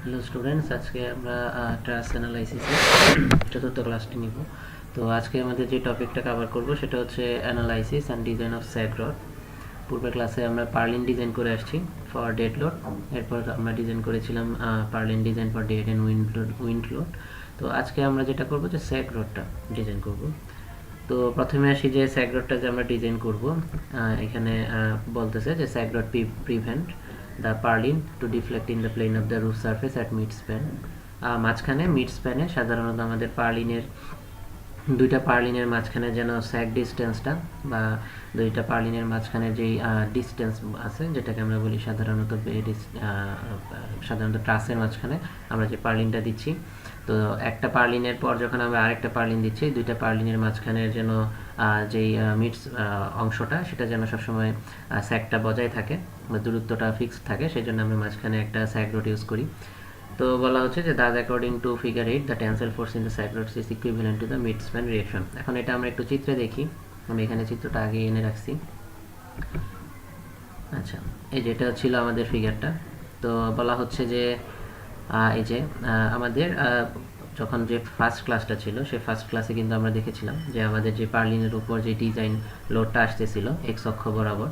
Hello students, আজকে আমরা ট্রাস অ্যানালাইসিসের চতুর্থ ক্লাসটি নিব। তো আজকে আমাদের যে টপিকটা কভার করব সেটা হচ্ছে analysis and design of sag rod. পূর্বের ক্লাসে আমরা পার্লিন ডিজাইন করে আসছি ফর ডেড লোড। এরপর আমরা ডিজাইন করেছিলাম purlin design for dead and wind load. তো আজকে আমরা যেটা করব যে স্যাগ রডটা ডিজাইন করব। তো প্রথমে আসি যে স্যাগ রডটা যে আমরা ডিজাইন করব, এখানে বলতেছে যে sag rod prevent the purlin to deflect in the plane of the roof surface at mid span. মাঝখানে মিড স্প্যানে সাধারণত আমাদের দুইটা পার্লিনের মাঝখানে যেন স্যাগ ডিস্টেন্সটা বা দুইটা পার্লিনের মাঝখানে যেই ডিস্টেন্স আছে যেটাকে আমরা বলি সাধারণত ট্রাসের মাঝখানে আমরা যে পার্লিনটা দিচ্ছি, তো একটা পার্লিনের পর যখন আমরা আরেকটা পার্লিন দিচ্ছি দুইটা পার্লিনের মাঝখানের যেন যেই মিডস অংশটা সেটা যেন সবসময় স্যাগটা বজায় থাকে বা দূরত্বটা ফিক্সড থাকে, সেই জন্য আমরা মাঝখানে একটা স্যাগ রড ইউজ করি। তো বলা হচ্ছে যে thus according to figure 8 the tensile force in the sag rod is equivalent to the mid span reaction. এখন এটা আমরা একটু চিত্রে দেখি, আমি এখানে চিত্রটা আগে এনে রাখছি। আচ্ছা, এই যেটা ছিল আমাদের ফিগারটা। তো বলা হচ্ছে যে এই যে আমাদের যখন যে ফার্স্ট ক্লাসটা ছিল সেই ফার্স্ট ক্লাসে কিন্তু আমরা দেখেছিলাম যে আমাদের যে পার্লিনের উপর যে ডিজাইন লোডটা আসতেছিল এক্স অক্ষ বরাবর,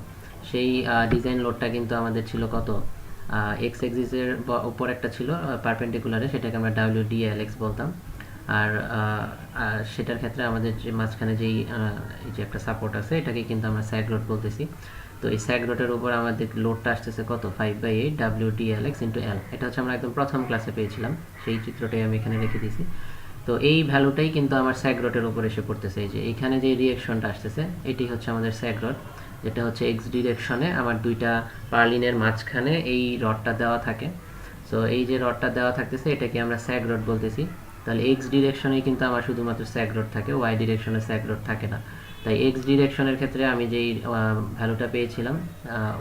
সেই ডিজাইন লোডটা কিন্তু আমাদের ছিল কত, এক্স এক্সিসের উপর একটা ছিল পারপেন্ডিকুলারে, সেটাকে আমরা WDLX বলতাম। আর সেটার ক্ষেত্রে আমাদের যে মাঝখানে যেই যে একটা সাপোর্ট আছে এটাকে কিন্তু আমরা স্যাগ রড বলতেছি। তো এই স্যাগ রডের উপর আমাদের লোডটা আসতেছে কত, 5/8 WDLX ইন্টু L। এটা হচ্ছে আমরা একদম প্রথম ক্লাসে পেয়েছিলাম, সেই চিত্রটাই আমি এখানে রেখে দিয়েছি। তো এই ভ্যালুটাই কিন্তু আমার স্যাগ রডের উপর এসে পড়তেছে। এই যে এইখানে যে রিঅ্যাকশনটা আসতেছে এটি হচ্ছে আমাদের স্যাগ রড, যেটা হচ্ছে এক্স ডিরেকশনে আমার দুইটা পার্লিনের মাঝখানে এই রডটা দেওয়া থাকে। সো এই যে রডটা দেওয়া থাকতেছে এটাকে আমরা স্যাগ রড বলতেছি। তাহলে এক্স ডিরেকশনেই কিন্তু আমার শুধুমাত্র স্যাগ রড থাকে, ওয়াই ডিরেকশনে স্যাগ রড থাকে না। তাই এক্স ডিরেকশনের ক্ষেত্রে আমি যেই ভ্যালুটা পেয়েছিলাম,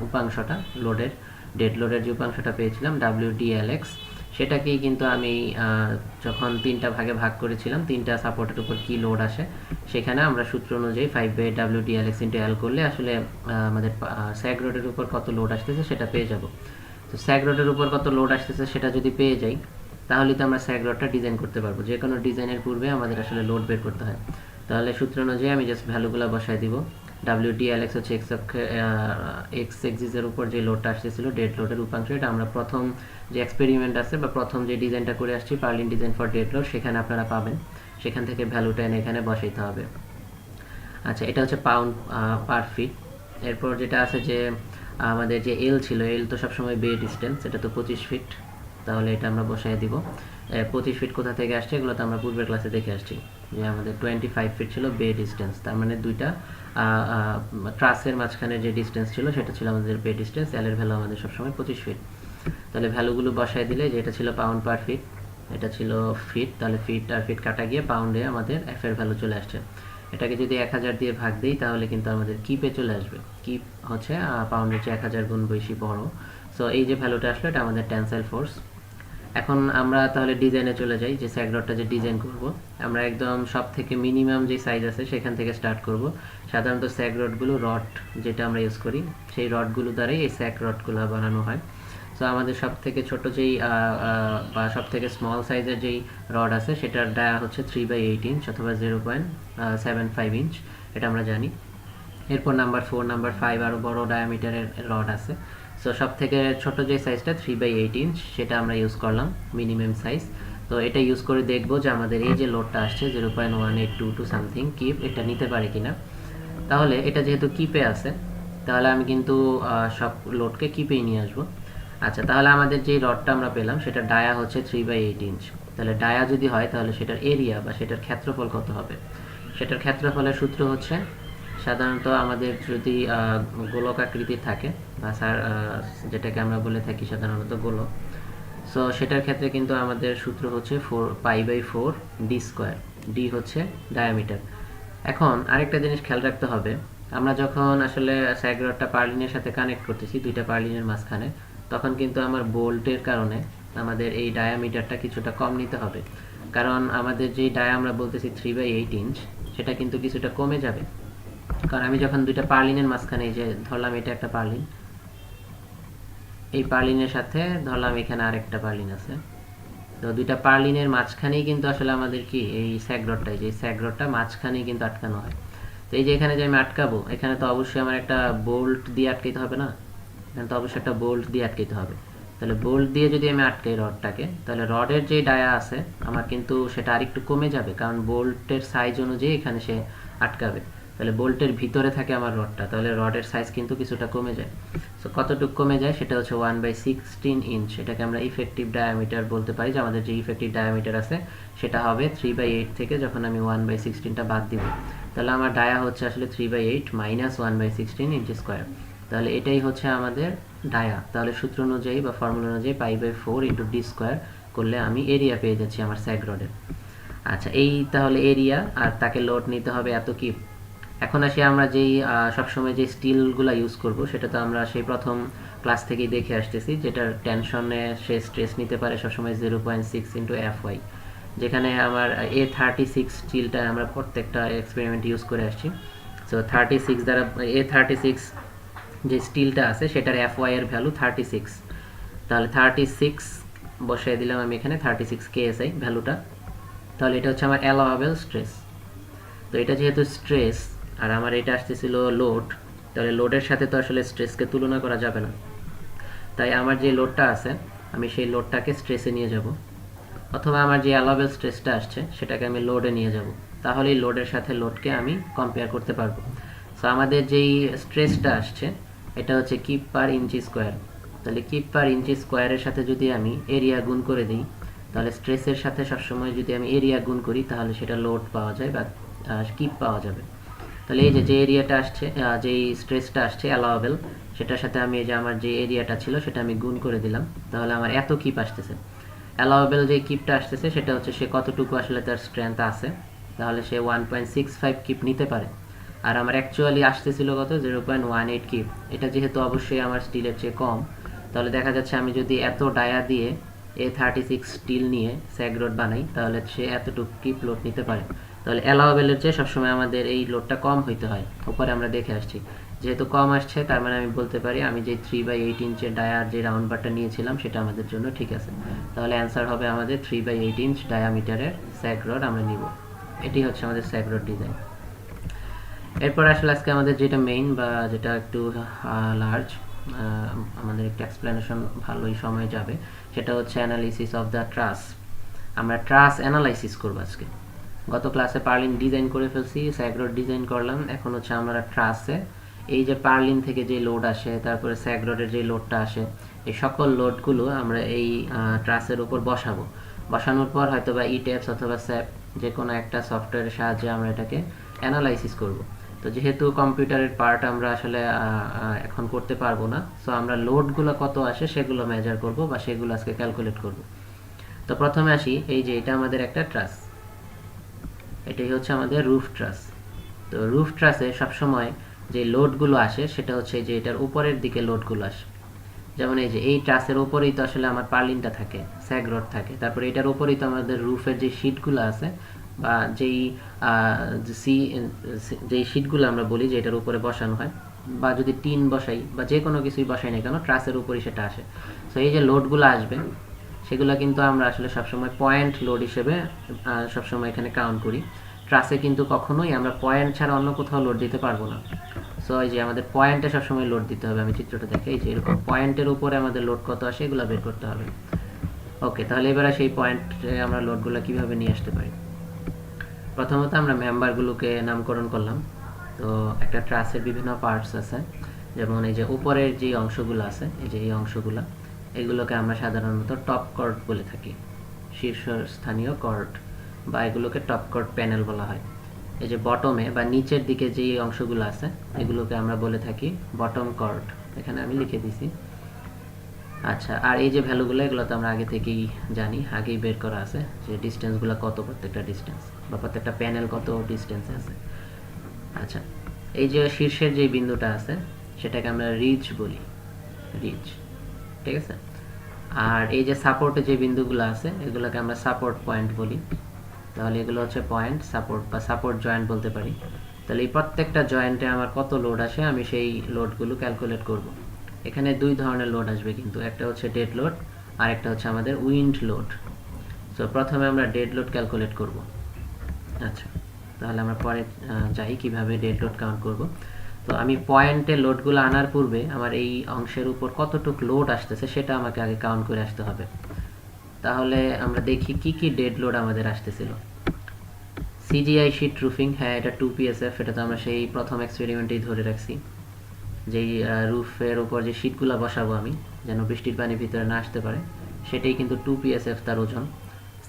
উপাংশটা লোডের, ডেড লোডের যে উপাংশটা পেয়েছিলাম WDLX, সেটাকেই কিন্তু আমি যখন তিনটা ভাগে ভাগ করেছিলাম তিনটা সাপোর্টের উপর কি লোড আসে, সেখানে আমরা সূত্র অনুযায়ী 5/WDLX ইন্টু L করলে আসলে আমাদের স্যাগ রোডের উপর কত লোড আসতেছে সেটা পেয়ে যাব। তো স্যাগ রোডের উপর কত লোড আসতেছে সেটা যদি পেয়ে যাই তাহলে তো আমরা স্যাগ রডটা ডিজাইন করতে পারবো। যে কোনো ডিজাইনের পূর্বে আমাদের আসলে লোড বের করতে হয়। তাহলে সূত্র অনুযায়ী আমি জাস্ট ভ্যালুগুলো বসাই দিব। WDLX হচ্ছে এক্স এক্সিসের উপর যে লোডটা আসতেছিল ডেড লোডের উপাংশ, এটা আমরা প্রথম যে এক্সপেরিমেন্ট আছে বা প্রথম যে ডিজাইনটা করে আসছি purlin design for dead load, সেখানে আপনারা পাবেন, সেখান থেকে ভ্যালুটা এনে এখানে বসাইতে হবে। আচ্ছা, এটা হচ্ছে পাউন্ড পার ফিট। এরপর যেটা আছে যে আমাদের যে এল ছিল, এল তো সবসময় বে ডিস্টেন্স, এটা তো 25 ফিট, তাহলে এটা আমরা বসাই দিব। 25 ফিট কোথা থেকে আসছে এগুলো তো আমরা পূর্বের ক্লাসে দেখে আসছি যে আমাদের 25 ফিট ছিল বে ডিস্টেন্স, তার মানে দুইটা ট্রাসের মাঝখানে যে ডিস্টেন্স ছিল সেটা ছিল আমাদের বে ডিস্টেন্স। এল এর ভ্যালু আমাদের সবসময় 25 ফিট। তাহলে ভ্যালুগুলো বসাই দিলে যে এটা ছিল পাউন্ড পার ফিট, এটা ছিল ফিট, তাহলে ফিট আর ফিট কাটা গিয়ে পাউন্ডে আমাদের এফ এর ভ্যালু চলে আসছে। এটাকে যদি 1000 দিয়ে ভাগ দিই তাহলে কিন্তু আমাদের কিপে চলে আসবে। কিপ হচ্ছে পাউন্ডের চেয়ে 1000 গুণ বেশি বড়। সো এই যে ভ্যালুটা আসলো এটা আমাদের টেনসাইল ফোর্স। এখন আমরা তাহলে ডিজাইনে চলে যাই, যে স্যাগ রডটা যে ডিজাইন করব আমরা একদম সব থেকে মিনিমাম যে সাইজ আছে সেখান থেকে স্টার্ট করব। সাধারণত স্যাগ রডগুলো রড যেটা আমরা ইউজ করি সেই রডগুলো দ্বারাই এই স্যাগ রডগুলো বানানো হয়। সো আমাদের সব থেকে ছোট যেই বা সব থেকে স্মল সাইজের যেই রড আছে সেটার ডায়া হচ্ছে 3/8 ইঞ্চ অথবা 0.75 ইঞ্চ, এটা আমরা জানি। এরপর নাম্বার 4, নাম্বার 5 আরও বড় ডায়ামিটারের রড আছে। সো সব থেকে ছোট যে সাইজটা 3/8 ইঞ্চ সেটা আমরা ইউজ করলাম মিনিমাম সাইজ। তো এটা ইউজ করে দেখবো যে আমাদের এই যে লোডটা আসছে 0.1822 সামথিং কিপ, এটা নিতে পারে কিনা। তাহলে এটা যেহেতু কিপে আছে তাহলে আমি কিন্তু সব লোডকে কিপেই নিয়ে আসবো। আচ্ছা, তাহলে আমাদের যে রডটা আমরা পেলাম সেটা ডায়া হচ্ছে 3/8 ইঞ্চ। তাহলে ডায়া যদি হয় তাহলে সেটার এরিয়া বা সেটার ক্ষেত্রফল কত হবে? সেটার ক্ষেত্রফলের সূত্র হচ্ছে, সাধারণত আমাদের যদি গোলক আকৃতির থাকে বা যেটাকে আমরা বলে থাকি সাধারণত গোলক, সো সেটার ক্ষেত্রে কিন্তু আমাদের সূত্র হচ্ছে 4π/4 ডি স্কোয়ার। ডি হচ্ছে ডায়ামিটার। এখন আরেকটা জিনিস খেয়াল রাখতে হবে, আমরা যখন আসলে স্যাগ রডটা পার্লিনের সাথে কানেক্ট করতেছি দুইটা পার্লিনের মাঝখানে, তখন কিন্তু আমার বোল্টের কারণে আমাদের এই ডায়ামিটারটা কিছুটা কম নিতে হবে। কারণ আমাদের যে ডায়া আমরা বলতেছি 3/8 ইঞ্চ সেটা কিন্তু কিছুটা কমে যাবে। কারণ আমি যখন দুইটা পার্লিনের মাঝখানে, এই যে ধরলাম এটা একটা পার্লিন, এই পার্লিনের সাথে ধরলাম এখানে আরেকটা পার্লিন আছে, তো দুইটা পার্লিনের মাঝখানেই কিন্তু আসলে আমাদের কি এই স্যাগ রডটা, যে স্যাগ রডটা মাঝখানেই কিন্তু আটকানো হয়। তো এই যে এখানে যে আমি আটকাবো, এখানে তো অবশ্যই আমার একটা বোল্ট দিয়ে আটকাইতে হবে না, এখানে তো অবশ্যই একটা বোল্ট দিয়ে আটকাইতে হবে। তাহলে বোল্ট দিয়ে যদি আমি আটকাই রডটাকে, তাহলে রডের যে ডায়া আছে আমার কিন্তু সেটা আরেকটু কমে যাবে, কারণ বোল্টের সাইজ অনুযায়ী এখানে সে আটকাবে। তাহলে বোল্টের ভিতরে থাকে আমার রডটা, তাহলে রডের সাইজ কিন্তু কিছুটা কমে যায়। সো কতটুকু কমে যায় সেটা হচ্ছে 1/16 ইঞ্চ। এটাকে আমরা ইফেক্টিভ ডায়ামিটার বলতে পারি, যে আমাদের যে ইফেক্টিভ ডায়ামিটার আছে সেটা হবে 3/8 থেকে যখন আমি 1/16টা বাদ দিব, তাহলে আমার ডায়া হচ্ছে আসলে 3/8 মাইনাস 1/16 ইঞ্চ স্কোয়ার। তাহলে এটাই হচ্ছে আমাদের ডায়া। তাহলে সূত্র অনুযায়ী বা ফর্মুলা অনুযায়ী π/4 ইন্টু ডি স্কোয়ার করলে আমি এরিয়া পেয়ে যাচ্ছি আমার স্যাগ রডের। আচ্ছা, এই তাহলে এরিয়া, আর তাকে লোড নিতে হবে এত কিপ। এখন আসি আমরা যেই সবসময় যে স্টিলগুলো ইউজ করব, সেটা তো আমরা সেই প্রথম ক্লাস থেকেই দেখে আসতেছি, যেটার টেনশনে সে স্ট্রেস নিতে পারে সবসময় 0.6 ইন্টু FY। যেখানে আমার A36 স্টিলটা আমরা প্রত্যেকটা এক্সপেরিমেন্ট ইউজ করে আসছি। সো 36 দ্বারা A36 যে স্টিলটা আছে সেটার FY এর ভ্যালু 36। তাহলে 36 বসাই দিলাম আমি এখানে, 36 KSI ভ্যালুটা। তাহলে এটা হচ্ছে আমার অ্যালাওয়েবল স্ট্রেস। তো এটা যেহেতু স্ট্রেস আর আমার এটা আসতেছিল লোড, তাহলে লোডের সাথে তো আসলে স্ট্রেসকে তুলনা করা যাবে না। তাই আমার যে লোডটা আছে আমি সেই লোডটাকে স্ট্রেসে নিয়ে যাব, অথবা আমার যে অ্যালাওয়েবল স্ট্রেসটা আসছে সেটাকে আমি লোডে নিয়ে যাব। তাহলে এই লোডের সাথে লোডকে আমি কম্পেয়ার করতে পারবো। সো আমাদের যেই স্ট্রেসটা আসছে এটা হচ্ছে কিপ পার ইঞ্চি স্কোয়ার। তাহলে কিপ পার ইঞ্চি স্কোয়ারের সাথে যদি আমি এরিয়া গুণ করে দিই, তাহলে স্ট্রেসের সাথে সবসময় যদি আমি এরিয়া গুণ করি তাহলে সেটা লোড পাওয়া যায় বা কিপ পাওয়া যাবে। তাহলে এই যে এরিয়াটা আসছে, যেই স্ট্রেসটা আসছে অ্যালাওয়েবল, সেটার সাথে আমি এই যে আমার যে এরিয়াটা ছিল সেটা আমি গুণ করে দিলাম, তাহলে আমার এত কিপ আসতেছে। অ্যালাওয়েবল যে কিপটা আসতেছে সেটা হচ্ছে সে কতটুকু আসলে তার স্ট্রেংথ আছে, তাহলে সে 1.65 কিপ নিতে পারে। আর আমার অ্যাকচুয়ালি আসতেছিল কত, 0.18 কিপ। এটা যেহেতু অবশ্যই আমার স্টিলের চেয়ে কম, তাহলে দেখা যাচ্ছে আমি যদি এত ডায়া দিয়ে A36 স্টিল নিয়ে স্যাগ রড বানাই, তাহলে সে এতটুকু কিপ লোড নিতে পারে। তাহলে অ্যালাওয়েবলের চেয়ে সবসময় আমাদের এই লোডটা কম হইতে হয়, উপরে আমরা দেখে আসছি। যেহেতু কম আসছে তার মানে আমি বলতে পারি আমি যে 3/8 ইঞ্চের ডায়ার যে রাউন্ড বারটা নিয়েছিলাম সেটা আমাদের জন্য ঠিক আছে। তাহলে অ্যান্সার হবে আমাদের 3/8 ইঞ্চ ডায়ামিটারের স্যাগ রড আমরা নিব। এটি হচ্ছে আমাদের স্যাগ রড ডিজাইন। এরপর আসলে আজকে আমাদের যেটা মেইন বা যেটা একটু লার্জ, আমাদের একটা এক্সপ্লেনেশন ভালোই সময় যাবে, সেটা হচ্ছে অ্যানালিসিস অফ দ্য ট্রাস। আমরা ট্রাস অ্যানালাইসিস করব আজকে। গত ক্লাসে পার্লিন ডিজাইন করে ফেলছি, স্যাগ রড ডিজাইন করলাম, এখন হচ্ছে আমরা ট্রাসে এই যে পার্লিন থেকে যে লোড আসে, তারপরে স্যাগ রডের যে লোডটা আসে, এই সকল লোডগুলো আমরা এই ট্রাসের উপর বসাবো। বসানোর পর হয়তো বা ইটেপস অথবা স্যাপ যে কোনো একটা সফটওয়্যারের সাহায্যে আমরা এটাকে অ্যানালাইসিস করব। তো যেহেতু কম্পিউটারের পার্ট আমরা আসলে এখন করতে পারবো না, সো আমরা লোডগুলো কত আসে সেগুলো মেজার করব বা সেগুলো আজকে ক্যালকুলেট করব। তো প্রথমে আসি, এই যে এটা আমাদের একটা ট্রাস, এটাই হচ্ছে আমাদের রুফ ট্রাস। তো রুফ ট্রাসে সবসময় যে লোডগুলো আসে সেটা হচ্ছে যে এটার উপরের দিকে লোডগুলো আসে। যেমন এই যে এই ট্রাসের উপরেই তো আসলে আমার পার্লিনটা থাকে, স্যাগ রড থাকে, তারপরে এটার উপরেই তো আমাদের রুফের যে শিটগুলো আছে বা যেই শিটগুলো আমরা বলি যে এটার উপরে বসানো হয়, বা যদি টিন বসাই বা যে কোনো কিছুই বসাই না কেন, ট্রাসের উপরই সেটা আসে। সো এই যে লোডগুলো আসবে সেগুলো কিন্তু আমরা আসলে সবসময় পয়েন্ট লোড হিসেবে সবসময় এখানে কাউন্ট করি। ট্রাসে কিন্তু কখনোই আমরা পয়েন্ট ছাড়া অন্য কোথাও লোড দিতে পারবো না। সো এই যে আমাদের পয়েন্টে সবসময় লোড দিতে হবে। আমি চিত্রটা দেখে, এই যে এরকম পয়েন্টের উপরে আমাদের লোড কত আসে এগুলো বের করতে হবে। ওকে, তাহলে এবার সেই পয়েন্টে আমরা লোডগুলো কিভাবে নিয়ে আসতে পারি। প্রথমত আমরা মেম্বারগুলোকে নামকরণ করলাম। তো একটা ট্রাসের বিভিন্ন পার্টস আছে, যেমন এই যে উপরের যে অংশগুলো আছে, এই যে এই অংশগুলো, এগুলোকে আমরা সাধারণত টপ কর্ড বলে থাকি, শীর্ষস্থানীয় কর্ড, বা এগুলোকে টপ কর্ড প্যানেল বলা হয়। এই যে বটমে বা নিচের দিকে যে অংশগুলো আছে এগুলোকে আমরা বলে থাকি বটম কর্ড, এখানে আমি লিখে দিছি। আচ্ছা, আর এই যে ভ্যালুগুলো এগুলো তো আমরা আগে থেকেই জানি, আগেই বের করা আছে যে ডিস্টেন্সগুলো কত, প্রত্যেকটা ডিস্টেন্স বা প্রত্যেকটা প্যানেল কত ডিস্টেন্সে আছে। আচ্ছা, এই যে শীর্ষের যে বিন্দুটা আছে সেটাকে আমরা রিজ বলি, রিজ, ঠিক আছে। আর এই যে সাপোর্টে যে বিন্দুগুলো আছে এগুলোকে আমরা সাপোর্ট পয়েন্ট বলি। তাহলে এগুলো হচ্ছে পয়েন্ট সাপোর্ট বা সাপোর্ট জয়েন্ট বলতে পারি। তাহলে এই প্রত্যেকটা জয়েন্টে আমার কত লোড আসে আমি সেই লোডগুলো ক্যালকুলেট করব। এখানে দুই ধরনের লোড আসবে কিন্তু, একটা হচ্ছে ডেড লোড আর একটা হচ্ছে আমাদের উইন্ড লোড। সো প্রথমে আমরা ডেড লোড ক্যালকুলেট করব। আচ্ছা, তাহলে আমরা পরে যাই কিভাবে ডেড লোড কাউন্ট করব। তো আমি পয়েন্টে লোডগুলো আনার পূর্বে আমার এই অংশের উপর কতটুক লোড আসতেছে সেটা আমাকে আগে কাউন্ট করে আসতে হবে। তাহলে আমরা দেখি কি কি ডেড লোড আমাদের আসতেছিল। সিজিআই শিট রুফিং, হ্যাঁ এটা 2 PSF, এটা তো আমরা সেই প্রথম এক্সপেরিমেন্টেই ধরে রাখছি। যেই রুফের উপর যে শিটগুলো বসাবো আমি, যেন বৃষ্টির পানি ভিতরে না আসতে পারে, সেটাই কিন্তু 2 PSF তার ওজন।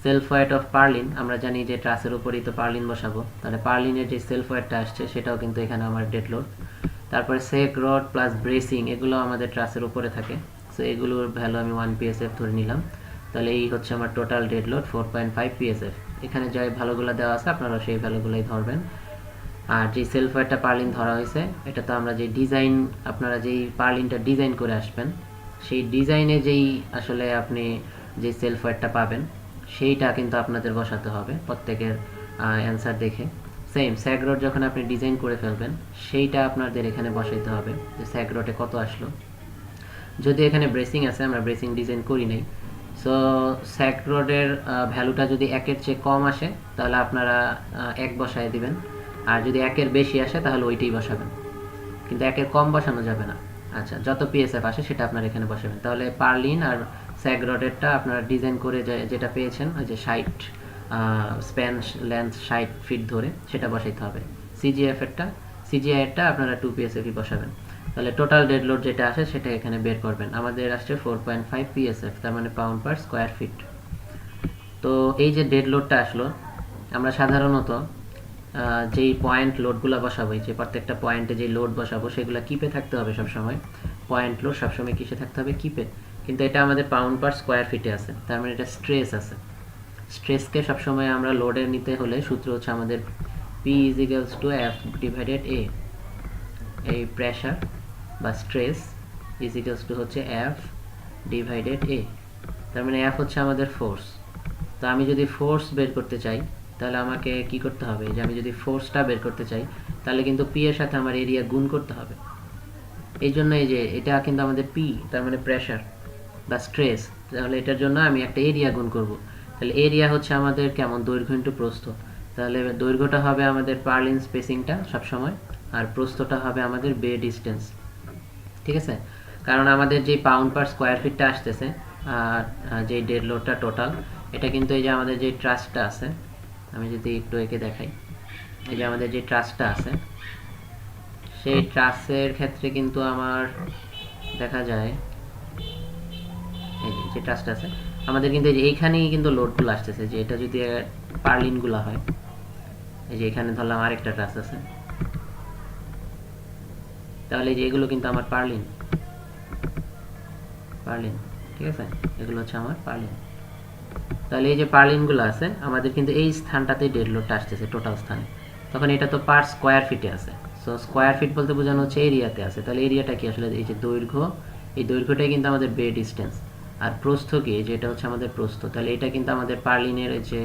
সেলফ ওয়েট অফ পার্লিন, আমরা জানি যে ট্রাসের উপরই তো পার্লিন বসাবো, তাহলে পার্লিনের যে সেলফ ওয়েটটা আসছে সেটাও কিন্তু এখানে আমার ডেড লোড। তারপরে সেক রড প্লাস ব্রেসিং, এগুলো আমাদের ট্রাসের উপরে থাকে, সো এগুলোর ভ্যালু আমি 1 PSF ধরে নিলাম। তাহলে এই হচ্ছে আমার টোটাল ডেড লোড 4.5 PSF। এখানে যে ভ্যালুগুলো দেওয়া আছে আপনারা সেই ভ্যালুগুলোই ধরবেন। আর যে সেলফ ওয়েটটা পার্লিন ধরা হয়েছে, এটা তো আমরা যে ডিজাইন, আপনারা যেই পার্লিনটা ডিজাইন করে আসবেন সেই ডিজাইনে যেই আসলে আপনি যে সেলফ ওয়েটটা পাবেন সেইটা কিন্তু আপনাদের বসাতে হবে প্রত্যেকের অ্যান্সার দেখে। সেম স্যাগ রড যখন আপনি ডিজাইন করে ফেলবেন সেইটা আপনাদের এখানে বসাইতে হবে যে স্যাগ রডে কত আসলো। যদি এখানে ব্রেসিং আছে, আমরা ব্রেসিং ডিজাইন করি নাই, সো স্যাগ রডের ভ্যালুটা যদি 1-এর চেয়ে কম আসে তাহলে আপনারা 1 বসায় দিবেন, আর যদি 1-এর বেশি আসে তাহলে ওইটাই বসাবেন, কিন্তু 1-এর কম বসানো যাবে না। আচ্ছা, যত পিএসএফ আসে সেটা আপনারা এখানে বসাবেন। তাহলে পার্লিন আর স্যাগ রডেরটা আপনারা ডিজাইন করে যেটা পেয়েছেন ওই যে 60 স্প্যান লেন্থ 60 ফিট ধরে সেটা বসাইতে হবে। সিজিআই এরটা আপনারা 2 PSF বসাবেন। তাহলে টোটাল ডেড লোড যেটা আসে সেটা এখানে বের করবেন। আমাদের আসছে 4.5 PSF, তার মানে পাউন্ড পার স্কোয়ার ফিট। তো এই যে ডেড লোডটা আসলো, আমরা সাধারণত যেই পয়েন্ট লোডগুলো বসাবো, যে প্রত্যেকটা পয়েন্টে যে লোড বসাবো সেগুলো কিপে থাকতে হবে সবসময়। পয়েন্ট লোড সবসময় কিসে থাকতে হবে? কিপে। কিন্তু এটা আমাদের পাউন্ড পার স্কোয়ার ফিটে আছে, তার মানে এটা স্ট্রেস আছে। স্ট্রেসকে সবসময় আমরা লোডে নিতে হলে সূত্র হচ্ছে আমাদের P = F/A। এই প্রেশার বা স্ট্রেস হচ্ছে F/A। তার মানে F হচ্ছে আমাদের ফোর্স। তো আমি যদি ফোর্স বের করতে চাই তাহলে আমাকে কি করতে হবে, যে আমি যদি ফোর্সটা বের করতে চাই তাহলে কিন্তু পি এর সাথে আমার এরিয়া গুণ করতে হবে। এই জন্য এই যে এটা কিন্তু আমাদের পি, তার মানে প্রেশার বা স্ট্রেস, তাহলে এটার জন্য আমি একটা এরিয়া গুণ করব। তাহলে এরিয়া হচ্ছে আমাদের কেমন, দৈর্ঘ্য ইন্টু প্রস্থ। তাহলে দৈর্ঘ্যটা হবে আমাদের পার্লিন স্পেসিংটা সবসময়, আর প্রস্থটা হবে আমাদের বে ডিস্টেন্স। ঠিক আছে, কারণ আমাদের যে পাউন্ড পার স্কোয়ার ফিটটা আসতেছে আর যে ডেড লোডটা টোটাল, এটা কিন্তু এই যে আমাদের যে ট্রাসটা আছে, আমি যদি একটু একে দেখাই, এই যে আমাদের যে ট্রাসটা আছে সেই ট্রাসের ক্ষেত্রে কিন্তু আমার দেখা যায় এই যে ট্রাসটা আছে আমাদের কিন্তু এই যে এইখানেই কিন্তু লোডগুলো আসতেছে, যে এটা যদি পার্লিনগুলো হয়, এই যে এখানে ধরলাম আরেকটা ট্রাস আছে, তাহলে যে এগুলো কিন্তু আমার পার্লিন, ঠিক আছে, এগুলো হচ্ছে আমার পার্লিন। তাহলে এই যে পার্লিনগুলো আছে আমাদের কিন্তু এই স্থানটাতেই ডেড লোডটা আসতেছে টোটাল স্থানে, তখন এটা তো পার স্কোয়ার ফিটে আছে। সো স্কোয়ার ফিট বলতে বোঝানো হচ্ছে এরিয়াতে আছে। তাহলে এরিয়াটা কি আসলে এই যে দৈর্ঘ্য, এই দৈর্ঘ্যটাই কিন্তু আমাদের বে ডিস্টেন্স, আর প্রস্থ কি, যেটা হচ্ছে আমাদের প্রস্থ। তাহলে এটা কিন্তু আমাদের পার্লিনের যে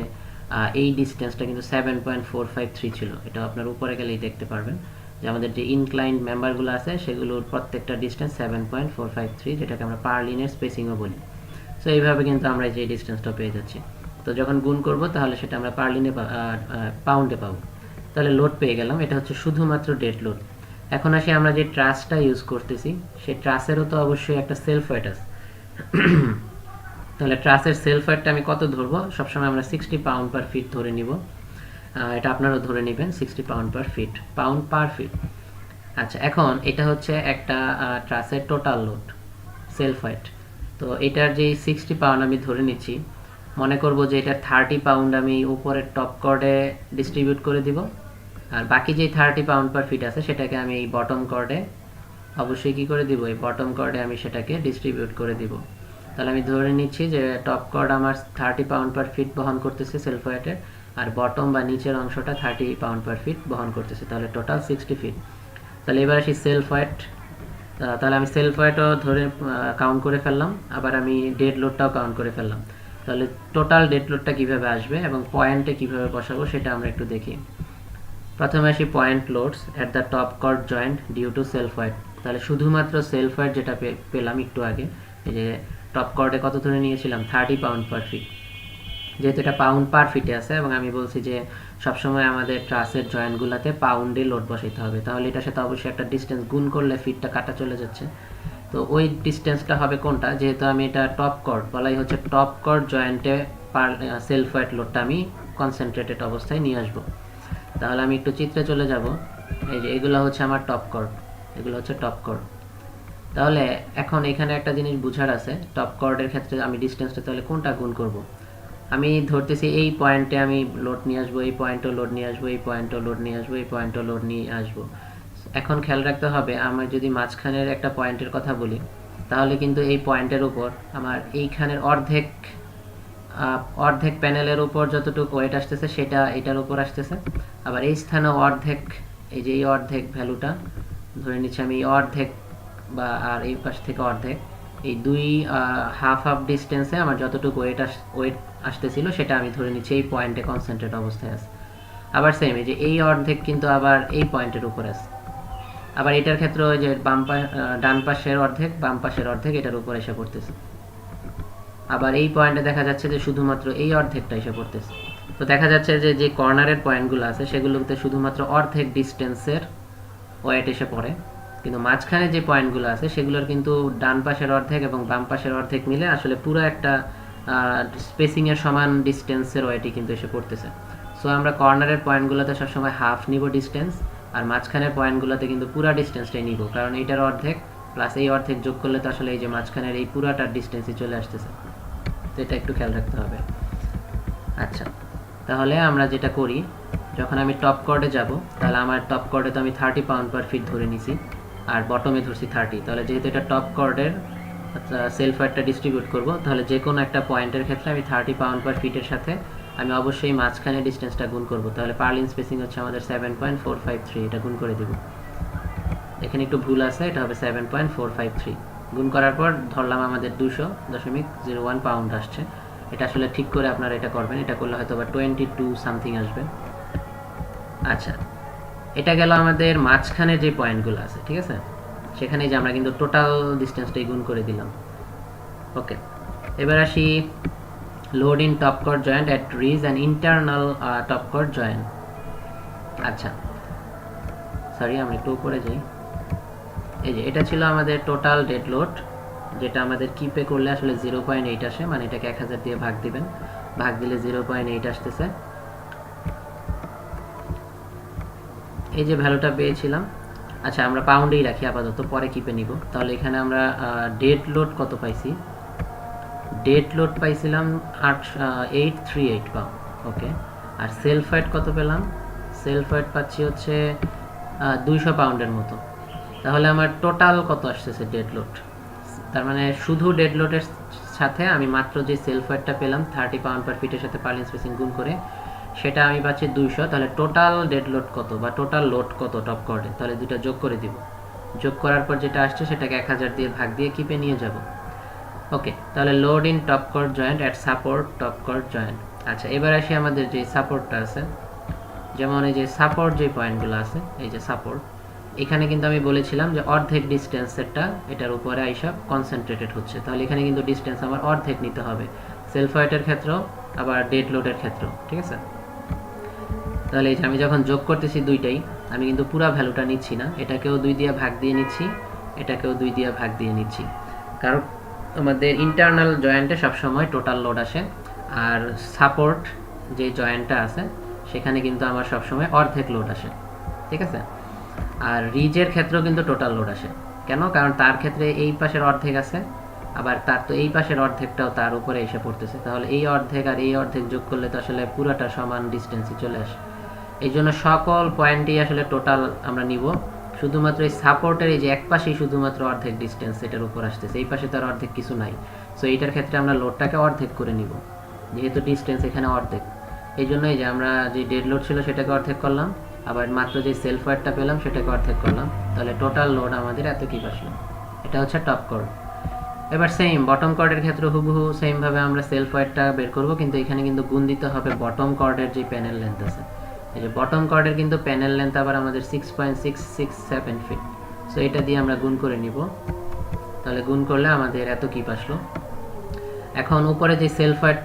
এই ডিস্টেন্সটা কিন্তু 7.453 ছিল, এটা আপনার উপরে গেলেই দেখতে পারবেন যে আমাদের যে ইনক্লাইন্ড মেম্বারগুলো আছে সেগুলোর প্রত্যেকটা ডিস্টেন্স 7.453, যেটাকে আমরা পার্লিনের স্পেসিংও বলি। সো এইভাবে কিন্তু আমরা যে ডিস্টেন্সটা পেয়ে যাচ্ছি। তো যখন গুণ করব তাহলে সেটা আমরা পার্লিনে পাউন্ডে পাবো। তাহলে লোড পেয়ে গেলাম, এটা হচ্ছে শুধুমাত্র ডেড লোড। এখন আসি আমরা যে ট্রাসটা ইউজ করতেছি সেই ট্রাসেরও তো অবশ্যই একটা সেলফ ওয়েট আছে। তাহলে ট্রাসের সেলফ ওয়েটটা আমি কত ধরবো, সবসময় আমরা 60 পাউন্ড পার ফিট ধরে নিব। এটা আপনারাও ধরে নেবেন 60 পাউন্ড পার ফিট। আচ্ছা, এখন এটা হচ্ছে একটা ট্রাসের টোটাল লোড সেলফ ওয়েট। তো এটার যে 60 পাউন্ড আমি ধরে নিচ্ছি, মনে করব যে এটার 30 পাউন্ড আমি উপরের টপ কর্ডে ডিস্ট্রিবিউট করে দিব, আর বাকি যে 30 পাউন্ড পার ফিট আছে সেটাকে আমি এই বটম কর্ডে অবশ্যই কি করে দিব, এই বটম কর্ডে আমি সেটাকে ডিস্ট্রিবিউট করে দিব। তাহলে আমি ধরে নিচ্ছি যে টপ কর্ড আমার 30 পাউন্ড পার ফিট বহন করতেছে সেলফ ওয়েটের, আর বটম বা নিচের অংশটা 30 পাউন্ড পার ফিট বহন করতেছে, তাহলে টোটাল 60 ফিট। তাহলে এবার আসি সেলফ ওয়েট। তাহলে আমি সেলফ ওয়েটও ধরে কাউন্ট করে ফেললাম, আবার আমি ডেড লোডটাও কাউন্ট করে ফেললাম। তাহলে টোটাল ডেড লোডটা কীভাবে আসবে এবং পয়েন্টে কীভাবে বসাবো সেটা আমরা একটু দেখি। প্রথমে আসি point loads at the top chord joint due to self weight. তাহলে শুধুমাত্র সেলফ ওয়েট যেটা পেলাম একটু আগে, এই যে টপ কর্ডে কত ধরে নিয়েছিলাম 30 পাউন্ড পার ফিট, যেহেতু এটা পাউন্ড পার ফিটে আছে এবং আমি বলছি যে সবসময় আমাদের ট্রাসের জয়েন্টগুলোতে পাউন্ডে লোড বসাইতে হবে, তাহলে এটার সাথে অবশ্যই একটা ডিস্টেন্স গুণ করলে ফিটটা কাটা চলে যাচ্ছে। তো ওই ডিস্টেন্সটা হবে কোনটা, যেহেতু আমি এটা টপ কর্ড বলাই হচ্ছে, টপ কর্ড জয়েন্টে পার সেলফ ওয়েট লোডটা আমি কনসেন্ট্রেটেড অবস্থায় নিয়ে আসবো। তাহলে আমি একটু চিত্রে চলে যাব। এই যে এগুলো হচ্ছে আমার টপ কর্ড, এগুলো হচ্ছে টপ কর্ড। তাহলে এখন এখানে একটা জিনিস বুঝার আছে, টপ কর্ডের ক্ষেত্রে আমি ডিস্টেন্সটা তাহলে কোনটা গুণ করব। আমি ধরতেছি এই পয়েন্টে আমি লোড নিয়ে আসবো, এই পয়েন্টও লোড নিয়ে আসবো, এই পয়েন্টও লোড নিয়ে আসবো, এই পয়েন্টও লোড নিয়ে আসবো। এখন খেয়াল রাখতে হবে, আমার যদি মাঝখানের একটা পয়েন্টের কথা বলি, তাহলে কিন্তু এই পয়েন্টের উপর আমার এইখানের অর্ধেক প্যানেলের উপর যতটুকু ওয়েট আসতেছে সেটা এটার উপর আসতেছে। আবার এই স্থানে অর্ধেক, এই যে এই অর্ধেক ভ্যালুটা ধরে নিচ্ছি আমি, এই অর্ধেক বা আর এই পাশ থেকে অর্ধেক, এই দুই হাফ ডিস্টেন্সে আমার যতটুকু ওয়েট আসতেছিল সেটা আমি ধরে নিচ্ছি এই পয়েন্টে কনসেন্ট্রেট অবস্থায় আছে। আবার সেম, এই যে এই অর্ধেক কিন্তু আবার এই পয়েন্টের উপর আছে। আবার এটার ক্ষেত্রে ওই যে ডান পাশের অর্ধেক বাম পাশের অর্ধেক এটার উপর এসে পড়তেছে। আবার এই পয়েন্টে দেখা যাচ্ছে যে শুধুমাত্র এই অর্ধেকটা এসে পড়তেছে। তো দেখা যাচ্ছে যে যে কর্নারের পয়েন্টগুলো আছে সেগুলোতে শুধুমাত্র অর্ধেক ডিস্টেন্সের ওয়েট এসে পড়ে, কিন্তু মাঝখানে যে পয়েন্টগুলো আছে সেগুলোর কিন্তু ডান পাশের অর্ধেক এবং বাম পাশের অর্ধেক মিলে আসলে পুরো একটা স্পেসিংয়ের সমান ডিস্টেন্সের ওয়েটই কিন্তু এসে পড়তেছে। সো আমরা কর্নারের পয়েন্টগুলোতে সবসময় হাফ নিব ডিস্টেন্স, আর মাঝখানের পয়েন্টগুলোতে কিন্তু পুরো ডিস্টেন্সটাই নিব, কারণ এইটার অর্ধেক প্লাস এই অর্ধেক যোগ করলে তো আসলে এই যে মাঝখানের এই পুরাটার ডিস্টেন্সই চলে আসতেছে। তো এটা একটু খেয়াল রাখতে হবে। আচ্ছা, তাহলে আমরা যেটা করি, যখন আমি টপ কর্ডে যাব, তাহলে আমার টপ কর্ডে তো আমি 30 পাউন্ড পার ফিট ধরে নিছি, আর বটমে ধরছি 30। তাহলে যেহেতু এটা টপ কর্ডের সেলফ ওয়েটটা ডিস্ট্রিবিউট করব, তাহলে যে কোনো একটা পয়েন্টের ক্ষেত্রে আমি 30 পাউন্ড পার ফিটের সাথে আমি অবশ্যই মাঝখানে ডিস্টেন্সটা গুণ করব। তাহলে পার্লিন স্পেসিং হচ্ছে আমাদের 7.453, এটা গুণ করে দেব। এখানে একটু ভুল আছে, এটা হবে 7.453। গুণ করার পর ধরলাম আমাদের 200.01 পাউন্ড আসছে। এটা আসলে ঠিক করে আপনারা এটা করবেন, এটা করলে হয়তো বা 22 সামথিং আসবে। আচ্ছা, এটা গেল আমাদের মাঝখানে যে পয়েন্টগুলো আছে, ঠিক আছে, সেখানে যে আমরা কিন্তু টোটাল ডিস্টেন্সটাই গুণ করে দিলাম। ওকে, এবার আসি load in top chord joint at ridge and internal top chord joint. আচ্ছা, সরি আমরা একটু উপরে যাই। এই যে এটা ছিল আমাদের টোটাল ডেড লোড, যেটা আমাদের কিপে করলে আসলে 0.8 আসে, মানে এটাকে 1000 দিয়ে ভাগ দিবেন, ভাগ দিলে 0.8 আসতেছে। এই যে ভ্যালুটা পেয়েছিলাম, আচ্ছা আমরা পাউন্ডেই রাখি আপাতত, পরে কিপে নিব। তাহলে এখানে আমরা ডেড লোড কত পাইছি, ডেড লোড পাইছিলাম 838 পাউন্ড। ওকে, আর সেলফ ওয়েট কত পেলাম, সেলফ ওয়েট পাচ্ছি হচ্ছে 200 পাউন্ডের মতো। তাহলে আমার টোটাল কত আসতেছে ডেড লোড, তার মানে শুধু ডেড লোডের সাথে আমি মাত্র যে সেলফ ওয়েটটা পেলাম 30 পাউন্ড পার ফিটের সাথে পার্লিন স্পেসিং গুণ করে, সেটা আমি পাচ্ছি 200। তাহলে টোটাল ডেড লোড কত বা টোটাল লোড কত টপ কর্ডে, তাহলে দুটো যোগ করে দিব। যোগ করার পর যেটা আসছে সেটাকে 1000 দিয়ে ভাগ দিয়ে কিপে নিয়ে যাব। ওকে, তাহলে load in top chord joint at support top chord joint. আচ্ছা, এবার আসি আমাদের যে সাপোর্টটা আছে, যেমন এই যে সাপোর্ট যে পয়েন্টগুলো আছে, এই যে সাপোর্ট, এখানে কিন্তু আমি বলেছিলাম যে অর্ধেক ডিস্টেন্সেরটা এটার উপরে আইসা কনসেন্ট্রেটেড হচ্ছে, তাহলে এখানে কিন্তু ডিস্টেন্স আমার অর্ধেক নিতে হবে, সেলফ ওয়েটের ক্ষেত্রেও আবার ডেড লোডের ক্ষেত্রেও, ঠিক আছে। তাহলে এই যে আমি যখন যোগ করতেছি দুইটাই, আমি কিন্তু পুরো ভ্যালুটা নিচ্ছি না, এটাকেও 2 দিয়ে ভাগ দিয়ে নিচ্ছি, এটাকেও 2 দিয়ে ভাগ দিয়ে নিচ্ছি, কারণ আমাদের ইন্টারনাল জয়েন্টে সবসময় টোটাল লোড আসে, আর সাপোর্ট যে জয়েন্টটা আছে সেখানে কিন্তু আমার সবসময় অর্ধেক লোড আসে, ঠিক আছে। আর রিজের ক্ষেত্রেও কিন্তু টোটাল লোড আসে, কেন, কারণ তার ক্ষেত্রে এই পাশের অর্ধেক আছে, আবার তার তো এই পাশের অর্ধেকটাও তার উপরে এসে পড়তেছে, তাহলে এই অর্ধেক আর এই অর্ধেক যোগ করলে তো আসলে পুরোটা সমান ডিস্টেন্সই চলে আসে। এই জন্য সকল পয়েন্টই আসলে টোটাল আমরা নিব, শুধুমাত্র এই সাপোর্টের এই যে এক পাশেই শুধুমাত্র অর্ধেক ডিস্টেন্স এটার উপর আসতেছে, এই পাশে তার অর্ধেক কিছু নাই। সো এইটার ক্ষেত্রে আমরা লোডটাকে অর্ধেক করে নিব, যেহেতু ডিস্টেন্স এখানে অর্ধেক। এই জন্যই যে আমরা যে ডেড লোড ছিল সেটাকে অর্ধেক করলাম, আবার মাত্র যে সেলফ ওয়েটটা পেলাম সেটাকে অর্ধেক করলাম, তাহলে টোটাল লোড আমাদের এত কি আসলো। এটা হচ্ছে টপ কর্ড। এবার সেম বটম কর্ডের ক্ষেত্রে হুবহু সেম ভাবে আমরা সেলফ ওয়েটটা বের করব, কিন্তু এখানে কিন্তু গুণ দিতে হবে বটম কর্ডের যে প্যানেল লেন্থ আছে। এই যে বটম কর্ডের কিন্তু প্যানেল লেন্থ আবার আমাদের 6.667 ফিট। সো এটা দিয়ে আমরা গুণ করে নিব, তাহলে গুণ করলে আমাদের এত কিপ আসলো। এখন উপরে যে সেলফ ওয়েট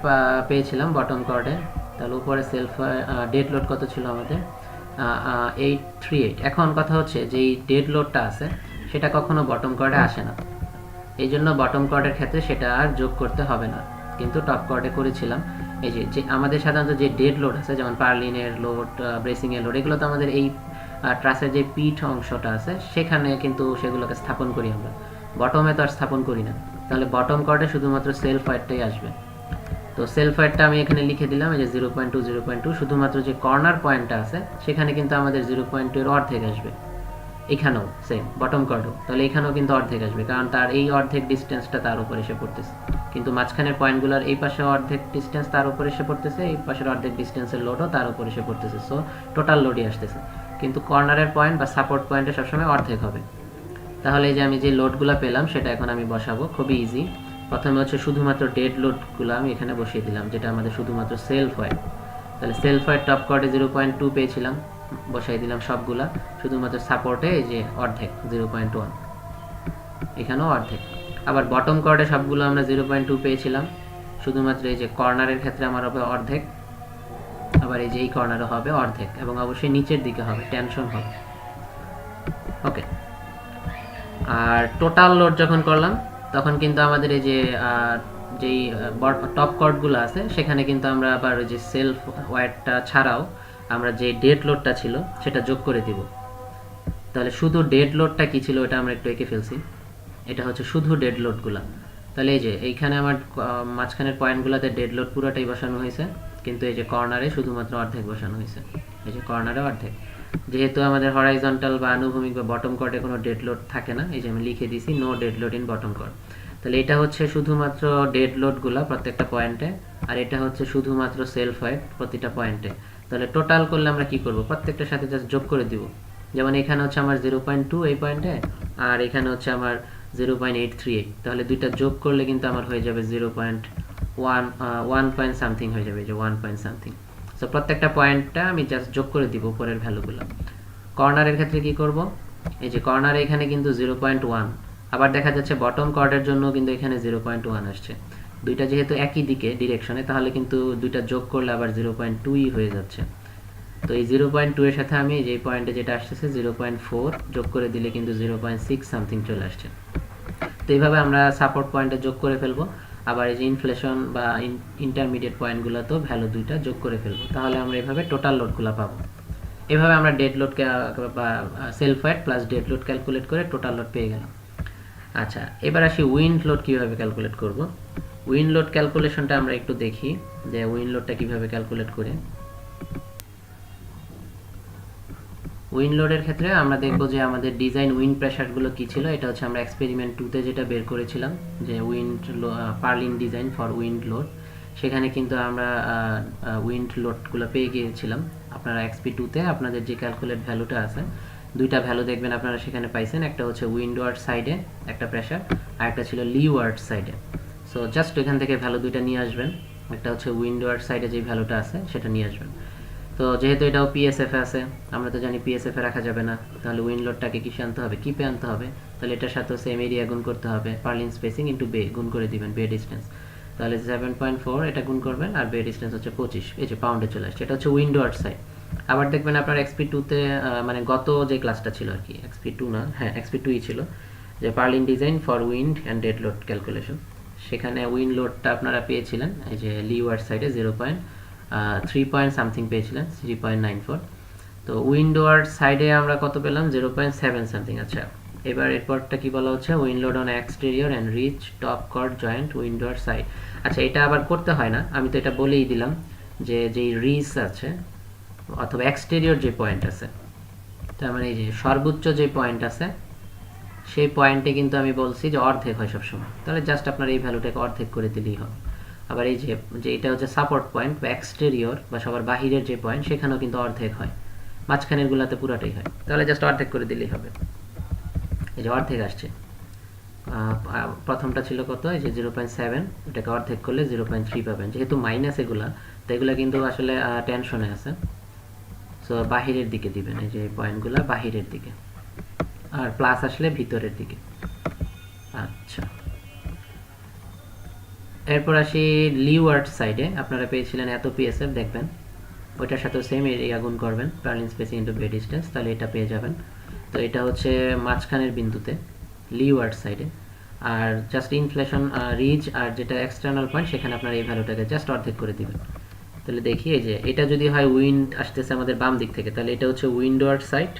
পেয়েছিলাম বটম কর্ডে, তাহলে উপরে সেলফ ডেড লোড কত ছিল আমাদের 838। এখন কথা হচ্ছে যে এই ডেড লোডটা আছে সেটা কখনো বটম কর্ডে আসে না, এই জন্য বটম কর্ডের ক্ষেত্রে সেটা আর যোগ করতে হবে না, কিন্তু টপ কর্ডে করেছিলাম। এই যে আমাদের সাধারণত যে ডেড লোড আছে যেমন পার্লিনের লোড, ব্রেসিংয়ের লোড, এগুলো তো আমাদের এই ট্রাসের যে পিঠ অংশটা আছে সেখানে কিন্তু সেগুলোকে স্থাপন করি আমরা, বটমে তো আর স্থাপন করি না। তাহলে বটম কর্ডে শুধুমাত্র সেলফ ওয়েটটাই আসবে। তো সেলফ ওয়েটটা আমি এখানে লিখে দিলাম, এই যে 0.2 0.2, শুধুমাত্র যে কর্নার পয়েন্টটা আছে সেখানে কিন্তু আমাদের 0.2 এর অর্ধেক আসবে। এখানেও সেম বটম কর্ডও, তাহলে এখানেও কিন্তু অর্ধেক আসবে, কারণ তার এই অর্ধেক ডিস্টেন্সটা তার উপর এসে পড়তেছে, কিন্তু মাঝখানের পয়েন্টগুলোর এই পাশে অর্ধেক ডিস্টেন্স তার উপর এসে পড়তেছে, এই পাশের অর্ধেক ডিস্টেন্সের লোডও তার উপর এসে পড়তেছে, সো টোটাল লোডই আসতেছে। কিন্তু কর্নারের পয়েন্ট বা সাপোর্ট পয়েন্টে সবসময় অর্ধেক হবে। তাহলে এই যে আমি যে লোডগুলো পেলাম সেটা এখন আমি বসাবো, খুবই ইজি। প্রথমে হচ্ছে শুধুমাত্র ডেড লোডগুলো আমি এখানে বসিয়ে দিলাম, যেটা আমাদের শুধুমাত্র সেলফ ওয়েট। তাহলে সেলফ ওয়েট টপ কর্ডে 0.2 পেয়েছিলাম, বসাই দিলাম সবগুলা। শুধুমাত্র সাপোর্টে এই যে অর্ধেক 0.1, এখানেও অর্ধেক। আবার বটম কর্ডে সবগুলো আমরা 0.2 পেয়েছিলাম, শুধুমাত্র এই যে কর্নারের ক্ষেত্রে আমার হবে অর্ধেক, আবার এই যে এই কর্নারে হবে অর্ধেক, এবং অবশ্যই নিচের দিকে হবে, টেনশন হবে। ওকে, আর টোটাল লোড যখন করলাম তখন কিন্তু আমাদের এই যে যেই টপ কর্ডগুলো আছে সেখানে কিন্তু আমরা আবার ওই যে সেলফ ওয়েটটা ছাড়াও আমরা যে ডেড লোডটা ছিল সেটা যোগ করে দিব। তাহলে শুধু ডেড লোডটা কি ছিল এটা আমরা একটু এঁকে ফেলছি, এটা হচ্ছে শুধু ডেড লোডগুলা। তাহলে এই যে এইখানে আমার মাঝখানের পয়েন্টগুলোতে ডেড লোড পুরোটাই বসানো হয়েছে, কিন্তু এই যে কর্নারে শুধুমাত্র অর্ধেক বসানো হয়েছে, এই যে কর্নারে অর্ধেক। যেহেতু আমাদের হরাইজন্টাল বা আনুভূমিক বা বটম কর্ডে কোনো ডেড লোড থাকে না, এই যে আমি লিখে দিয়েছি no dead load in bottom chord. তাহলে এটা হচ্ছে শুধুমাত্র ডেড লোডগুলো প্রত্যেকটা পয়েন্টে, আর এটা হচ্ছে শুধুমাত্র সেলফ ওয়েট প্রতিটা পয়েন্টে। তাহলে টোটাল করলে আমরা কি করব, প্রত্যেকটার সাথে জাস্ট যোগ করে দিব। যেমন এখানে হচ্ছে আমার 0.2 এই পয়েন্টে, আর এখানে হচ্ছে আমার 0.838, তাহলে দুইটা যোগ করলে কিন্তু আমার হয়ে যাবে 0.1 পয়েন্ট সামথিং হয়ে যাবে, যে 1 পয়েন্ট সামথিং। সো প্রত্যেকটা পয়েন্টটা আমি জাস্ট যোগ করে দিব উপরের ভ্যালুগুলো। কর্নারের ক্ষেত্রে কি করব, এই যে কর্নারে এখানে কিন্তু 0.1, আবার দেখা যাচ্ছে বটম কর্ডের জন্য কিন্তু এখানে 0.1 আসছে। দুইটা যেহেতু একই দিকে ডিরেকশনে, তাহলে কিন্তু দুইটা যোগ করলে আবার 0.2ই হয়ে যাচ্ছে। তো এই 0.2 এর সাথে আমি যে পয়েন্টে যেটা আসতেছে 0.4 যোগ করে দিলে কিন্তু 0.6 সামথিং চলে আসছে। তো এইভাবে আমরা সাপোর্ট পয়েন্টে যোগ করে ফেলবো, আবার এই যে ইনফ্লেশন বা ইন্টারমিডিয়েট পয়েন্টগুলোতেও ভ্যালু দুইটা যোগ করে ফেলবো, তাহলে আমরা এইভাবে টোটাল লোডগুলো পাবো। এভাবে আমরা ডেড লোড বা self wait plus dead load calculate করে টোটাল লোড পেয়ে গেলাম। আচ্ছা, এবার আসি উইন্ড লোড কীভাবে ক্যালকুলেট করব। উইন্ড লোড ক্যালকুলেশনটা আমরা একটু দেখি যে উইন্ড লোডটা কীভাবে ক্যালকুলেট করে। উইন্ড লোডের ক্ষেত্রে আমরা দেখব যে আমাদের ডিজাইন উইন্ড প্রেশারগুলো কী ছিল। এটা হচ্ছে আমরা এক্সপেরিমেন্ট 2তে যেটা বের করেছিলাম, যে purlin design for wind load, সেখানে কিন্তু আমরা উইন্ড লোডগুলো পেয়ে গিয়েছিলাম। আপনারা XP2তে আপনাদের যে ক্যালকুলেট ভ্যালুটা আছে, দুইটা ভ্যালু দেখবেন আপনারা সেখানে পাইছেন, একটা হচ্ছে উইন্ডওয়ার্ড সাইডে একটা প্রেশার, আর একটা ছিল লিওয়ার্ড সাইডে। সো জাস্ট এখান থেকে ভ্যালু দুইটা নিয়ে আসবেন, একটা হচ্ছে উইন্ডওয়ার্ড সাইডে যে ভ্যালুটা আছে সেটা নিয়ে আসবেন। তো যেহেতু এটাও PSF এ আছে, আমরা তো জানি PSF এ রাখা যাবে না, তাহলে উইন্ড লোডটাকে কিসে আনতে হবে, কিপে আনতে হবে। তাহলে এটার সাথে সেম এরিয়া গুণ করতে হবে, পার্লিন স্পেসিং ইন্টু বে গুণ করে দিবেন বে ডিস্টেন্স। তাহলে 7.4 এটা গুণ করবেন, আর বে ডিস্টেন্স হচ্ছে 25, এই যে পাউন্ডে চলে আসছে। এটা হচ্ছে উইন্ডওয়ার্ড সাইড। আবার দেখবেন আপনার XP2তে মানে গত যে ক্লাসটা ছিল আর কি, XP2 না, হ্যাঁ XP2ই ছিল, যে purlin design for wind and dead load calculation. সেখানে উইন্ড লোডটা আপনারা পেয়েছিলেন এই যে লিওয়ার্ড সাইডে 3 পয়েন্ট সামথিং পেয়েছিলেন, 3.94। তো উইন্ডওয়ার্ড সাইডে আমরা কত পেলাম, 0.7 সামথিং। আচ্ছা, এবার এরপরটা কি বলা হচ্ছে, wind load on exterior and ridge top chord joint windward side. আচ্ছা, এটা আবার করতে হয় না, আমি তো এটা বলেই দিলাম যে যেই রিচ আছে অথবা এক্সটেরিয়র যে পয়েন্ট আছে, তার মানে এই যে সর্বোচ্চ যে পয়েন্ট আছে সেই পয়েন্টে কিন্তু আমি বলছি যে অর্ধেক হয় সবসময়, তাহলে জাস্ট আপনার এই ভ্যালুটাকে অর্ধেক করে দিলেই হবে। আবার এই যে এটা হচ্ছে সাপোর্ট পয়েন্ট বা এক্সটেরিয়র বা সবার বাহিরের যে পয়েন্ট, সেখানেও কিন্তু অর্ধেক হয়, মাঝখানের গুলাতে পুরাটাই হয়, তাহলে জাস্ট অর্ধেক করে দিলেই হবে। এই যে অর্ধেক আসছে, প্রথমটা ছিল কত, এই যে 0.7, এটাকে অর্ধেক করলে 0.3 পাবেন। যেহেতু মাইনাস এগুলা, তো এগুলা কিন্তু আসলে টেনশনে আছে, সো বাহিরের দিকে দিবেন, এই যে পয়েন্টগুলো বাহিরের দিকে, আর প্লাস আসলে ভিতরের দিকে। আচ্ছা, এরপর আসি লিওয়ার্ড সাইডে, আপনারা পেয়েছিলেন এত পিএসএফ, দেখবেন ওইটার সাথেও সেম এরিয়া গুণ করবেন, পার্লিন স্পেসিং ইন্টু বে ডিস্টেন্স, তাহলে এটা পেয়ে যাবেন। তো এটা হচ্ছে মাঝখানের বিন্দুতে লিওয়ার্ড সাইডে। আর জাস্ট ইনফ্লেশন রিজ আর যেটা এক্সটার্নাল পয়েন্ট, সেখানে আপনার এই ভ্যালুটাকে জাস্ট অর্ধেক করে দিবেন। তাহলে দেখি এই যে এটা যদি হয় উইন্ড আসতেছে আমাদের বাম দিক থেকে, তাহলে এটা হচ্ছে উইন্ডওয়ার্ড সাইড,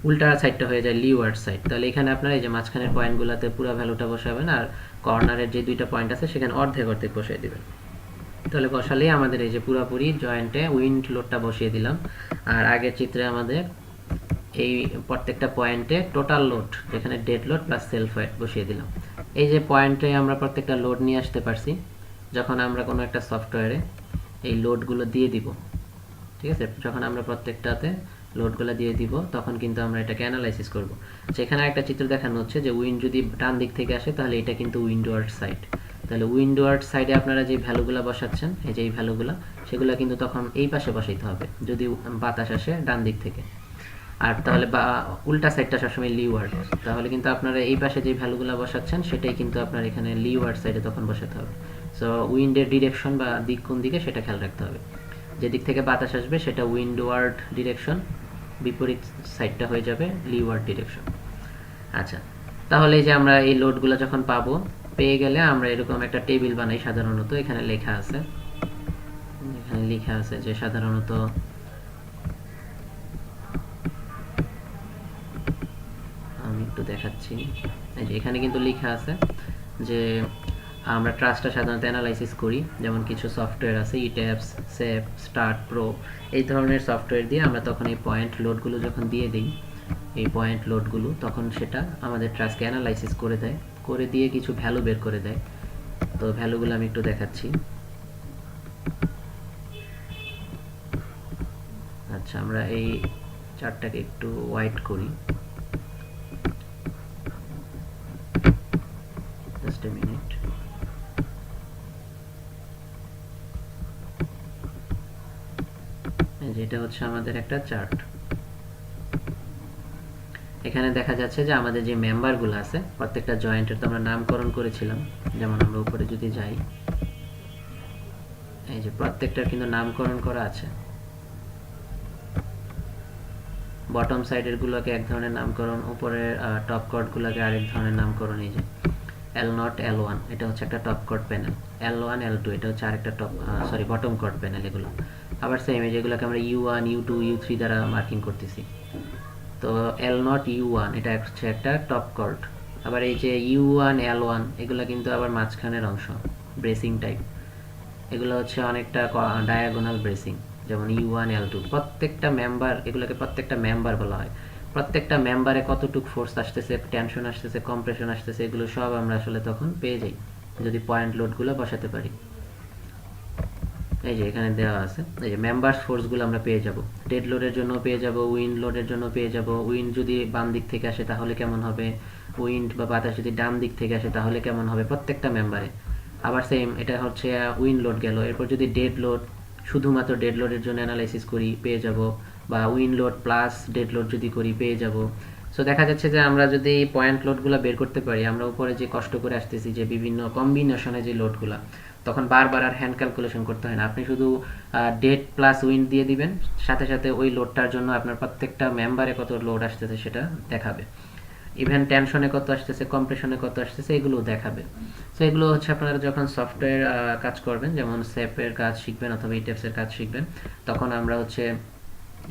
উল্টা সাইডটা হয়ে যায় লিওয়ার্ড সাইড। তাহলে এখানে আপনারা এই যে মাঝখানের পয়েন্টগুলোতে পুরো ভ্যালুটা বসাবেন, আর কর্নারের যে দুইটা পয়েন্ট আছে সেখানে অর্ধেক অর্ধেক বসিয়ে দিবেন। তাহলে বসালেই আমাদের এই যে পুরোপুরি জয়েন্টে উইন্ড লোডটা বসিয়ে দিলাম। আর আগের চিত্রে আমাদের এই প্রত্যেকটা পয়েন্টে টোটাল লোড, যেখানে dead load plus self wait বসিয়ে দিলাম। এই যে পয়েন্টে আমরা প্রত্যেকটা লোড নিয়ে আসতে পারছি, যখন আমরা কোনো একটা সফটওয়্যারে এই লোডগুলো দিয়ে দিব, ঠিক আছে, যখন আমরা প্রত্যেকটাতে লোডগুলো দিয়ে দিব তখন কিন্তু আমরা এটাকে অ্যানালাইসিস করব। সেখানে একটা চিত্র দেখানো হচ্ছে যে উইন্ড যদি ডান দিক থেকে আসে তাহলে এটা কিন্তু উইন্ডওয়ার্ড সাইড। তাহলে উইন্ডওয়ার্ড সাইডে আপনারা যে ভ্যালুগুলো বসাচ্ছেন, এই যে এই ভ্যালুগুলো, সেগুলো কিন্তু তখন এই পাশে বসাইতে হবে যদি বাতাস আসে ডান দিক থেকে। আর তাহলে বা উল্টা সাইডটা সবসময় লিওয়ার্ড, তাহলে কিন্তু আপনারা এই পাশে যে ভ্যালুগুলো বসাচ্ছেন সেটাই কিন্তু আপনার এখানে লিওয়ার্ড সাইডে তখন বসাতে হবে। সো উইন্ডের ডিরেকশন বা দিক কোন দিকে সেটা খেয়াল রাখতে হবে। যেদিক থেকে বাতাস আসবে সেটা উইন্ডওয়ার্ড ডিরেকশন, বিপরীত সাইডটা হয়ে যাবে লিওয়ার্ড ডিরেকশন। আচ্ছা, তাহলে এই যে আমরা এই লোডগুলো যখন পাবো, পেয়ে গেলে আমরা এরকম একটা টেবিল বানাই। সাধারণত এখানে লেখা আছে, যে সাধারণত আমি একটু দেখাচ্ছি, এই যে এখানে কিন্তু লেখা আছে যে আমরা ট্রাস্টটা সাধারণত অ্যানালাইসিস করি, যেমন কিছু সফটওয়্যার আছে ইট্যাপস, সেপ, স্টার্ট প্রো, এই ধরনের সফটওয়্যার দিয়ে আমরা তখন এই পয়েন্ট লোডগুলো যখন দিয়ে দিই, এই পয়েন্ট লোডগুলো তখন সেটা আমাদের ট্রাস্টকে অ্যানালাইসিস করে দেয়, করে দিয়ে কিছু ভ্যালু বের করে দেয়। তো ভ্যালুগুলো আমি একটু দেখাচ্ছি। আচ্ছা, আমরা এই চার্টটাকে একটু ওয়াইড করি, জাস্ট এ মিনিট। যেটা হচ্ছে আমাদের একটা চার্ট। এখানে দেখা যাচ্ছে যে আমাদের যে মেম্বারগুলো আছে প্রত্যেকটা জয়েন্টের তো আমরা নামকরণ করেছিলাম। যেমন আমরা উপরে যদি যাই, এই যে প্রত্যেকটার কিন্তু নামকরণ করা আছে। বটম সাইডের গুলোকে এক ধরনের নামকরণ, উপরের টপ কর্ড গুলোকে আরেক ধরনের নামকরণ। এই যে L0, L1 এটা হচ্ছে একটা top cord panel, L1, L2 এটা হচ্ছে আরেকটা বটম কর্ড প্যানেল। এগুলো আবার সেম, যেগুলোকে আমরা U1, U2, U3 দ্বারা মার্কিং করতেছি। তো L0, U1 এটা হচ্ছে একটা টপ কর্ড। আবার এই যে U1, L1 এগুলো কিন্তু আবার মাঝখানের অংশ, ব্রেসিং টাইপ। এগুলো হচ্ছে অনেকটা ডায়াগোনাল ব্রেসিং, যেমন U1, L2 প্রত্যেকটা মেম্বার, এগুলোকে প্রত্যেকটা মেম্বার বলা হয়। প্রত্যেকটা মেম্বারে কতটুকু ফোর্স আসতেছে, টেনশন আসতেছে, কম্প্রেশন আসতেছে, এগুলো সব আমরা আসলে তখন পেয়ে যাই যদি পয়েন্ট লোডগুলো বসাতে পারি। এই যে এখানে দেওয়া আছে, এই যে মেম্বার্স ফোর্সগুলো আমরা পেয়ে যাব। ডেড লোডের জন্য পেয়ে যাব, উইন্ড লোডের জন্য পেয়ে যাব। উইন্ড যদি বাম দিক থেকে আসে তাহলে কেমন হবে, উইন্ড বা বাতাস যদি ডান দিক থেকে আসে তাহলে কেমন হবে প্রত্যেকটা মেম্বারে। আবার সেম, এটা হচ্ছে উইন্ড লোড গেল। এরপর যদি ডেড লোড, শুধুমাত্র ডেড লোডের জন্য অ্যানালাইসিস করি পেয়ে যাব, বা wind load plus dead load যদি করি পেয়ে যাব। সো দেখা যাচ্ছে যে আমরা যদি পয়েন্ট লোডগুলো বের করতে পারি, আমরা উপরে যে কষ্ট করে আসতেছি যে বিভিন্ন কম্বিনেশনে যে লোডগুলো, তখন বারবার আর হ্যান্ড ক্যালকুলেশন করতে হয় না। আপনি শুধু ডেড প্লাস উইন্ড দিয়ে দিবেন, সাথে সাথে ওই লোডটার জন্য আপনার প্রত্যেকটা মেম্বারে কত লোড আসতেছে সেটা দেখাবে। ইভেন টেনশনে কত আসতেছে, কম্প্রেশনে কত আসতেছে, এগুলো দেখাবে। সো এগুলো হচ্ছে আপনারা যখন সফটওয়্যার কাজ করবেন, যেমন সেপের কাজ শিখবেন অথবা ইটেপসের কাজ শিখবেন, তখন আমরা হচ্ছে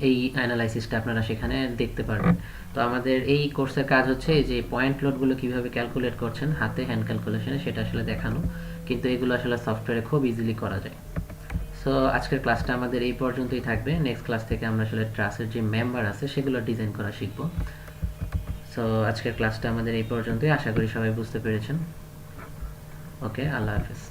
এই অ্যানালাইসিসটা আপনারা সেখানে দেখতে পারবেন। তো আমাদের এই কোর্সের কাজ হচ্ছে এই যে পয়েন্ট লোডগুলো কিভাবে ক্যালকুলেট করছেন হাতে হ্যান্ড ক্যালকুলেশনে, সেটা আসলে দেখানো। কিন্তু এগুলো আসলে সফটওয়্যারে খুব ইজিলি করা যায়। সো আজকের ক্লাসটা আমাদের এই পর্যন্তই থাকবে। নেক্সট ক্লাস থেকে আমরা আসলে ট্রাসের যে মেম্বার আছে সেগুলো ডিজাইন করা শিখব। সো আজকের ক্লাসটা আমাদের এই পর্যন্তই, আশা করি সবাই বুঝতে পেরেছেন। ওকে, আল্লাহ হাফেজ।